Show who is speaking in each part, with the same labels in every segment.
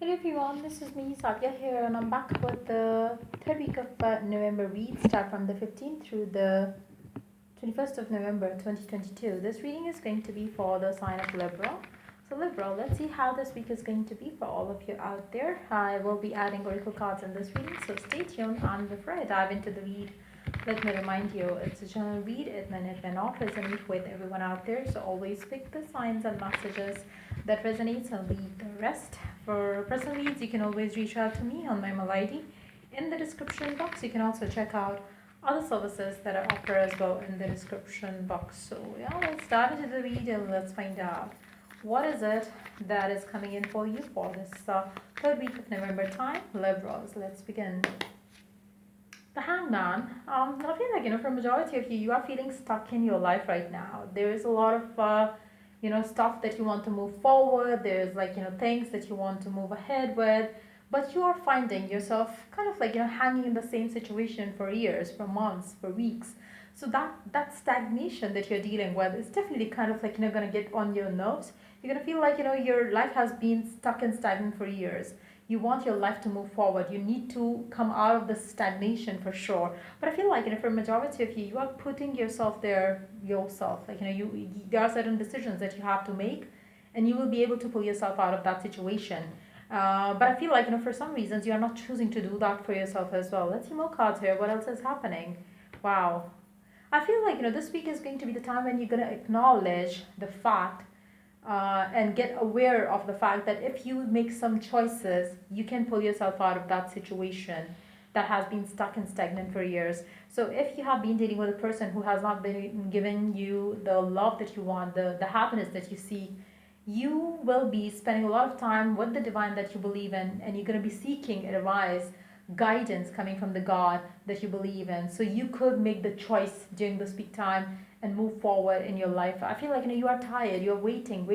Speaker 1: Hello everyone, this is me Sadia here, and I'm back with the third week of November read. Start from the 15th through the 21st of November 2022. This reading is going to be for the sign of Libra. So Libra, let's see how this week is going to be for all of you out there. I will be adding oracle cards in this reading, so stay tuned. And before I dive into the read, let me remind you, it's a general read. It may not resonate with everyone out there, so always pick the signs and messages that resonates and leave the rest. For personal reads, you can always reach out to me on my mail ID in the description box. You can also check out other services that I offer as well in the description box. So yeah, let's dive into the read and let's find out what is it that is coming in for you for this third week of November time. Libras, let's begin. The Hangman. I feel like, for majority of you, you are feeling stuck in your life right now. There is a lot of stuff that you want to move forward. There's things that you want to move ahead with, but you are finding yourself kind of hanging in the same situation for years, for months, for weeks. So that stagnation that you're dealing with is definitely kind of gonna get on your nerves. You're gonna feel like your life has been stuck and stagnant for years. You want your life to move forward. You need to come out of the stagnation for sure. But I feel like for a majority of you, you are putting yourself there yourself. There are certain decisions that you have to make, and you will be able to pull yourself out of that situation. But I feel like for some reasons you are not choosing to do that for yourself as well. Let's see more cards here. What else is happening? Wow. I feel like this week is going to be the time when you're gonna acknowledge the fact and get aware of the fact that if you make some choices, you can pull yourself out of that situation that has been stuck and stagnant for years. So if you have been dealing with a person who has not been giving you the love that you want, the happiness that you seek, you will be spending a lot of time with the divine that you believe in, and you're going to be seeking advice, guidance coming from the God that you believe in. So you could make the choice during this peak time and move forward in your life. I feel like you are tired. You're waiting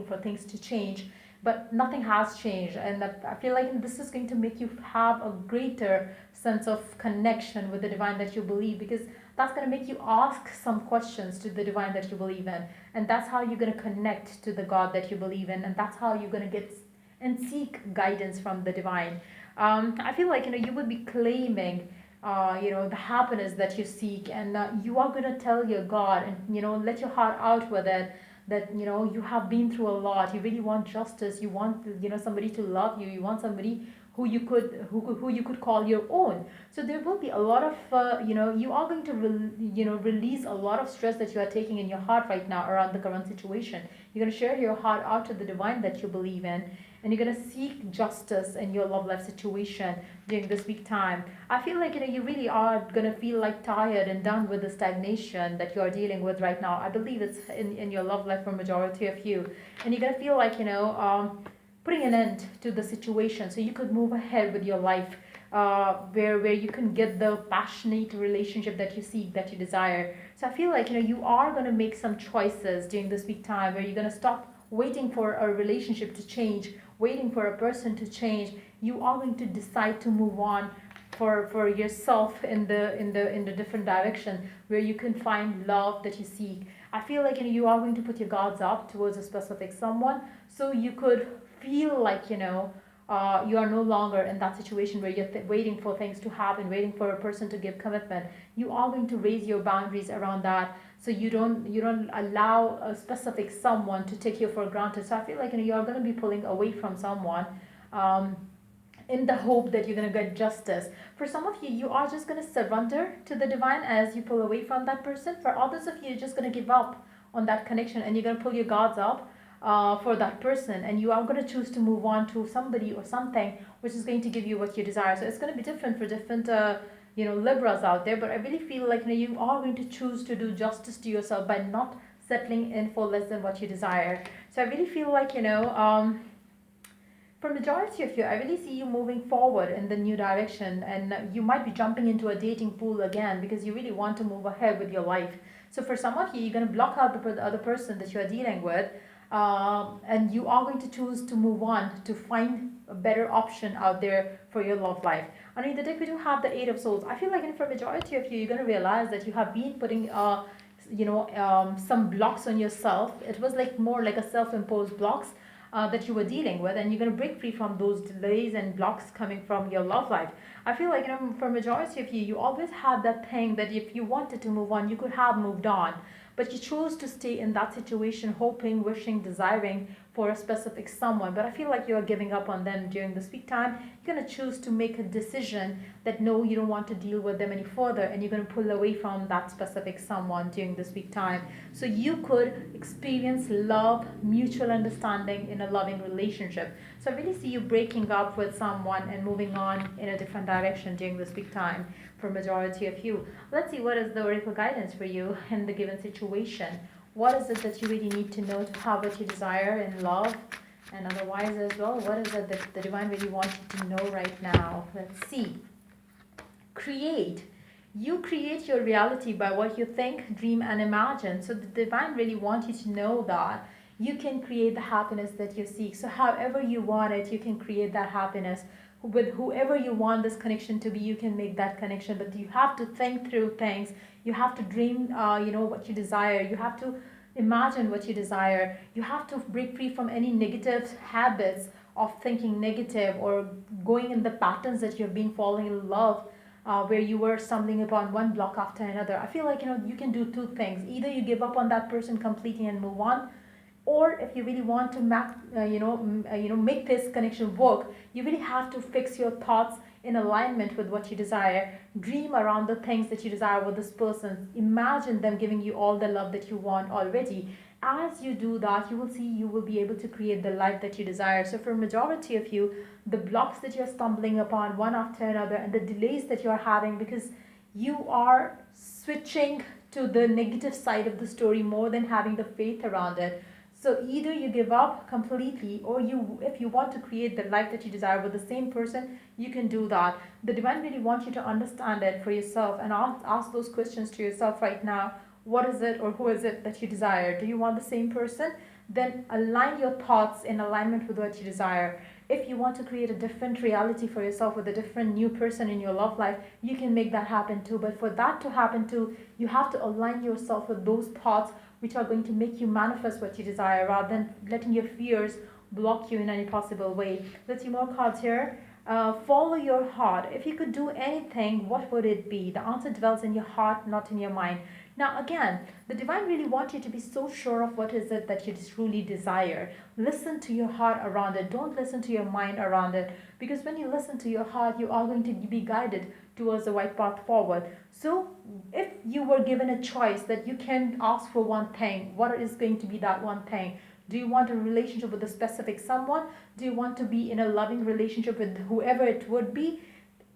Speaker 1: for things to change, but nothing has changed. And that I feel like this is going to make you have a greater sense of connection with the divine that you believe, because that's going to make you ask some questions to the divine that you believe in, and that's how you're going to connect to the God that you believe in, and that's how you're going to get and seek guidance from the divine. I feel like you would be claiming the happiness that you seek, and you are going to tell your God and let your heart out with it, that you have been through a lot. You really want justice. You want somebody to love you. You want somebody who you could call your own. So there will be a lot of you are going to release a lot of stress that you are taking in your heart right now around the current situation. You're going to share your heart out to the divine that you believe in, and you're going to seek justice in your love life situation during this week time. I feel like you really are going to feel like tired and done with the stagnation that you are dealing with right now. I believe it's in your love life for majority of you, and you're going to feel like putting an end to the situation so you could move ahead with your life, where you can get the passionate relationship that you seek, that you desire. So I feel like you are going to make some choices during this week time where you're going to stop waiting for a relationship to change, waiting for a person to change. You are going to decide to move on for yourself in the different direction where you can find love that you seek. I feel like you are going to put your guards up towards a specific someone, so you could feel like you are no longer in that situation where you're waiting for things to happen, waiting for a person to give commitment. You are going to raise your boundaries around that, so you don't allow a specific someone to take you for granted. So I feel like you are going to be pulling away from someone, in the hope that you're going to get justice. For some of you, you are just going to surrender to the divine as you pull away from that person. For others of you, you're just going to give up on that connection, and you're going to pull your guards up for that person, and you are going to choose to move on to somebody or something which is going to give you what you desire. So it's going to be different for different Libras out there, but I really feel like you are going to choose to do justice to yourself by not settling in for less than what you desire. So I really feel like for majority of you, I really see you moving forward in the new direction, and you might be jumping into a dating pool again because you really want to move ahead with your life. So for some of you, you're going to block out the other person that you are dealing with, and you are going to choose to move on to find a better option out there for your love life. And in the deck, we do have the Eight of Swords. I feel like for majority of you, you're going to realize that you have been putting some blocks on yourself. It was like more like a self-imposed blocks. that you were dealing with, and you're going to break free from those delays and blocks coming from your love life. I feel like, for majority of you, you always had that thing that if you wanted to move on, you could have moved on, but you chose to stay in that situation, hoping, wishing, desiring for a specific someone. But I feel like you are giving up on them during this week time. You're going to choose to make a decision that no, you don't want to deal with them any further, and you're going to pull away from that specific someone during this week time, so you could experience love, mutual understanding in a loving relationship. So I really see you breaking up with someone and moving on in a different direction during this week time for majority of you. Let's see what is the oracle guidance for you in the given situation. What is it that you really need to know to have what you desire in love and otherwise as well? What is it that the divine really wants you to know right now? Let's see. Create. You create your reality by what you think, dream, and imagine. So the divine really wants you to know that you can create the happiness that you seek. So however you want it, you can create that happiness. With whoever you want this connection to be, you can make that connection. But you have to think through things. You have to dream, what you desire. You have to imagine what you desire. You have to break free from any negative habits of thinking negative or going in the patterns that you've been falling in love, where you were stumbling upon one block after another. I feel like, you can do two things. Either you give up on that person completely and move on, or if you really want to make this connection work, you really have to fix your thoughts in alignment with what you desire. Dream around the things that you desire with this person. Imagine them giving you all the love that you want already. As you do that, you will see you will be able to create the life that you desire. So for majority of you, the blocks that you're stumbling upon one after another and the delays that you're having because you are switching to the negative side of the story more than having the faith around it. So either you give up completely, or if you want to create the life that you desire with the same person, you can do that. The divine really wants you to understand it for yourself and ask those questions to yourself right now. What is it or who is it that you desire? Do you want the same person? Then align your thoughts in alignment with what you desire. If you want to create a different reality for yourself with a different new person in your love life, you can make that happen too. But for that to happen too, you have to align yourself with those thoughts which are going to make you manifest what you desire, rather than letting your fears block you in any possible way. Let's see more cards here. Follow your heart. If you could do anything, what would it be? The answer dwells in your heart, not in your mind. Now again, the divine really wants you to be so sure of what is it that you truly desire. Listen to your heart around it. Don't listen to your mind around it. Because when you listen to your heart, you are going to be guided towards the right path forward. So if you were given a choice that you can ask for one thing, what is going to be that one thing? Do you want a relationship with a specific someone? Do you want to be in a loving relationship with whoever it would be?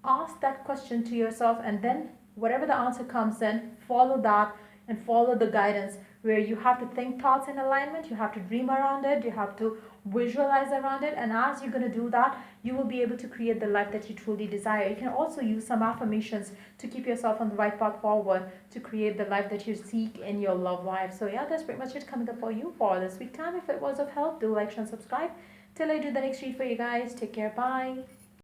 Speaker 1: Ask that question to yourself, and then whatever the answer comes in, follow that and follow the guidance, where you have to think thoughts in alignment, you have to dream around it, you have to visualize around it, and as you're going to do that, you will be able to create the life that you truly desire. You can also use some affirmations to keep yourself on the right path forward to create the life that you seek in your love life. So yeah, that's pretty much it coming up for you for this week time. If it was of help, do like, share, and subscribe. Till I do the next read for you guys, take care, bye.